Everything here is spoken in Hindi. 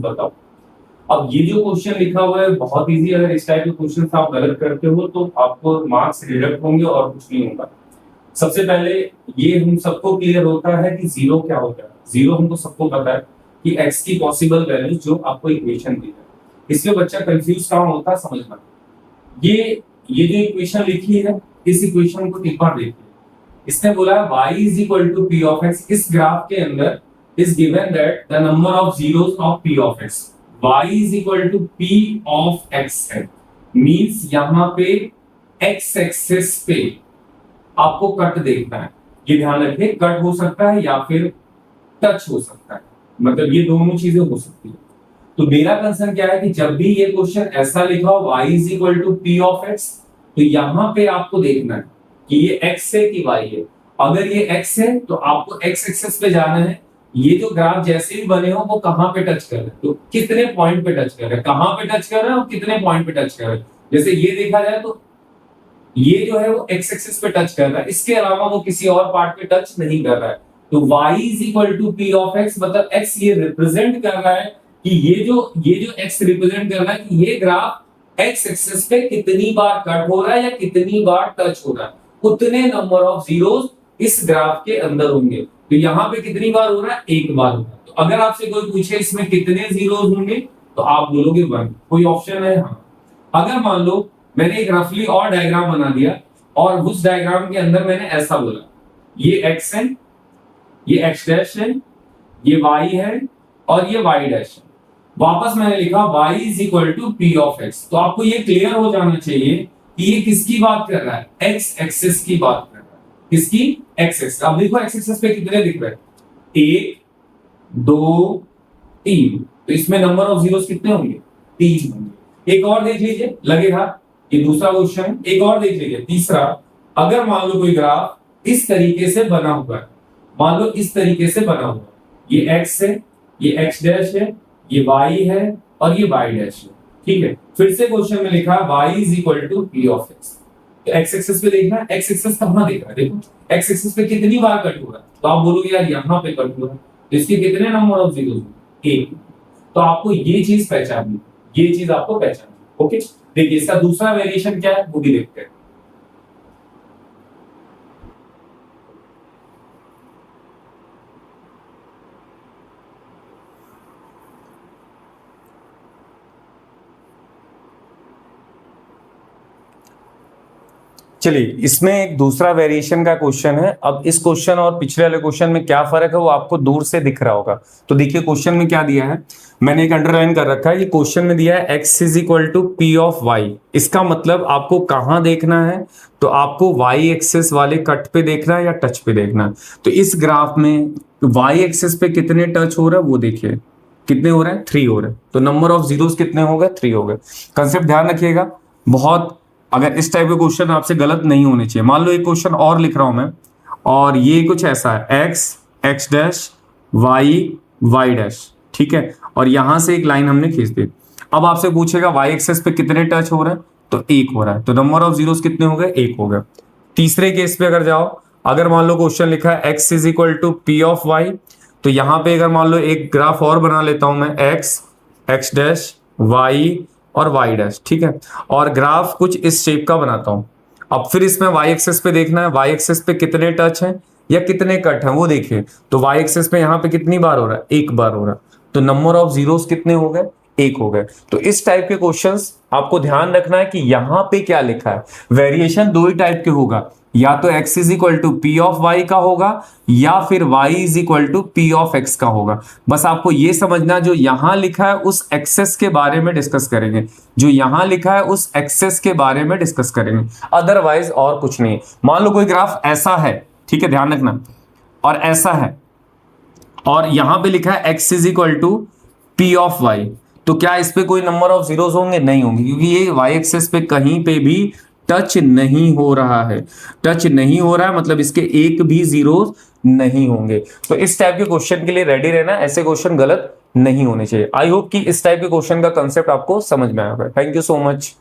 बताओ। अब ये जो क्वेश्चन लिखा हुआ है बहुत इजी, अगर इस टाइप के क्वेश्चन आप गलत करते हो तो आपको मार्क्स डिडक्ट होंगे और कुछ नहीं होगा। सबसे पहले ये हम सबको क्लियर होता है कि जीरो क्या होता है। जीरो हमको सबको पता है कि x की पॉसिबल वैल्यू जो आपको इक्वेशन दी है। इसमें बच्चा कंफ्यूज कहाँ होता है समझना। ये जो इक्वेशन लिखी है इस इक्वेशन को एक बार देखिए। इसने बोला y is equal to p of x। इस ग्राफ के अंदर is given that the number of zeros of p of x, y is equal to p of x है। मींस यहाँ पे x एक्सिस पे आपको कट देखना है। ये ध्यान रखिए, कट हो सकता है या फिर टच हो सकता है, मतलब ये दोनों चीजें हो सकती है। तो मेरा कंसर्न क्या है कि जब भी ये क्वेश्चन ऐसा लिखा हो y is equal to p of x, तो यहाँ पे आपको देखना है कि ये x है कि y है। अगर ये x है तो आपको x एक्सिस पे जाना है। ये जो ग्राफ जैसे भी बने हो वो कहां पे टच कर रहे हैं, तो कितने पॉइंट पे टच कर रहे हैं, कहां पे टच कर रहे हैं और कितने पॉइंट पे टच कर रहे हैं। जैसे ये देखा जाए तो ये जो है वो x एक्सिस पे टच कर रहा है, इसके अलावा वो किसी और पार्ट पे टच नहीं कर रहा है। तो y is equal to p of x, मतलब x ये रिप्रेजेंट कर रहा है कि ये जो x रिप्रेजेंट कर रहा है कि ये ग्राफ x एक्सिस पे कितनी बार कट हो रहा है या कितनी बार टच हो रहा है, उतने नंबर ऑफ जीरोस इस ग्राफ के अंदर होंगे। तो यहाँ पे कितनी बार हो रहा है, एक बार हो रहा है। तो अगर आपसे कोई पूछे इसमें कितने जीरोस होंगे तो आप बोलोगे 1। कोई ऑप्शन है? हाँ। अगर मान लो मैंने एक रफली और डायग्राम बना दिया और उस डायग्राम के अंदर मैंने ऐसा बोला, ये x है, ये x डैश है, ये y है और ये y डैश है। वापस मैंने लिखा y is equal to p of x। तो आपको ये क्लियर हो जाना चाहिए कि ये किसकी बात कर रहा है, x एक्सिस की बात कर रहा है। किसकी? x axis. अब देखो x एक्सिस पे कितने दिख रहे हैं, 1 2 3। तो इसमें नंबर ऑफ जीरोस कितने होंगे, 3 होंगे। एक और देख लीजिए, लगेगा ये दूसरा क्वेश्चन। एक और देख लीजिए, तीसरा। अगर मान लो कोई ग्राफ इस तरीके से बना हुआ है, मान लो इस तरीके से बना हुआ है, ये x है, ये x डैश है, ये y है और ये y डैश है। ठीक है, फिर से क्वेश्चन में लिखा y is equal to p of x। तो x एक्सिस पे देखना है, x एक्सिस कहां देख रहा है, देखो x एक्सिस पे कितनी बार कट हो रहा है। तो आप बोलोगे यार यहाँ पे कट हो रहा है, तो इसके कितने नंबर ऑफ जीरोस होंगे, 1। तो आपको ये चीज पहचाननी, ये चीज आपको पहचाननी। ओके, देखिए इसका दूसरा वेरिएशन क्या है वो भी देखते हैं। चलिए, इसमें एक दूसरा वेरिएशन का क्वेश्चन है। अब इस क्वेश्चन और पिछले वाले क्वेश्चन में क्या फर्क है वो आपको दूर से दिख रहा होगा। तो देखिए क्वेश्चन में क्या दिया है, मैंने एक अंडरलाइन कर रखा है। ये क्वेश्चन में दिया है x is equal to P of y। इसका मतलब आपको कहां देखना है, तो आपको y एक्सिस वाले कट पे देखना है या टच पे देखना है। तो इस ग्राफ में y एक्सिस पे कितने टच हो रहा है वो देखिए, कितने हो रहे हैं, 3 हो रहे हैं। तो नंबर ऑफ जीरोस कितने हो गए, 3 हो गए। कंसेप्ट ध्यान रखिएगा बहुत, अगर इस टाइप के क्वेश्चन आपसे गलत नहीं होने चाहिए। मान लो एक क्वेश्चन और लिख रहा हूं मैं और ये कुछ ऐसा है, x x dash y y dash, ठीक है, और यहां से एक लाइन हमने खींच दी। अब आपसे पूछेगा y एक्सिस पे कितने टच हो रहे हैं, तो 1 हो रहा है। तो नंबर ऑफ जीरोस कितने हो गए, 1 हो गए। तीसरे केस पे अगर जाओ, अगर मान लो क्वेश्चन लिखा है x is equal to P of y, तो यहां पे अगर मान लो एक ग्राफ और बना लेता हूं मैं, x x डैश y और y डैश, ठीक है, और ग्राफ कुछ इस शेप का बनाता हूं। अब फिर इसमें y एक्सिस पे देखना है, y एक्सिस पे कितने टच हैं या कितने कट हैं वो देखिए। तो y एक्सिस पे यहाँ पे कितनी बार हो रहा है, 1 बार हो रहा है। तो नंबर ऑफ जीरोस कितने हो गए, 1 हो गए। तो इस टाइप के क्वेश्चंस आपको ध्यान रखना है कि यहाँ पे क्या लिखा है। वेरिएशन 2 ही टाइप के होगा, या तो x is equal to P of Y का होगा या फिर y is equal to P of x का होगा। बस आपको ये समझना, जो यहां लिखा है उस एक्सेस के बारे में डिस्कस करेंगे, जो यहां लिखा है उस एक्सेस के बारे में डिस्कस करेंगे, अदरवाइज और कुछ नहीं। मान लो कोई ग्राफ ऐसा है, ठीक है, ध्यान रखना, और ऐसा है और यहां पे लिखा है x is equal to P of Y, तो क्या इस पे कोई नंबर ऑफ जीरोस होंगे, नहीं होंगे, क्योंकि ये y एक्सेस पे कहीं पे भी टच नहीं हो रहा है। टच नहीं हो रहा है मतलब इसके एक भी जीरोस नहीं होंगे। तो इस टाइप के क्वेश्चन के लिए रेडी रहना, ऐसे क्वेश्चन गलत नहीं होने चाहिए। आई होप कि इस टाइप के क्वेश्चन का कंसेप्ट आपको समझ में आया होगा। Thank you so much.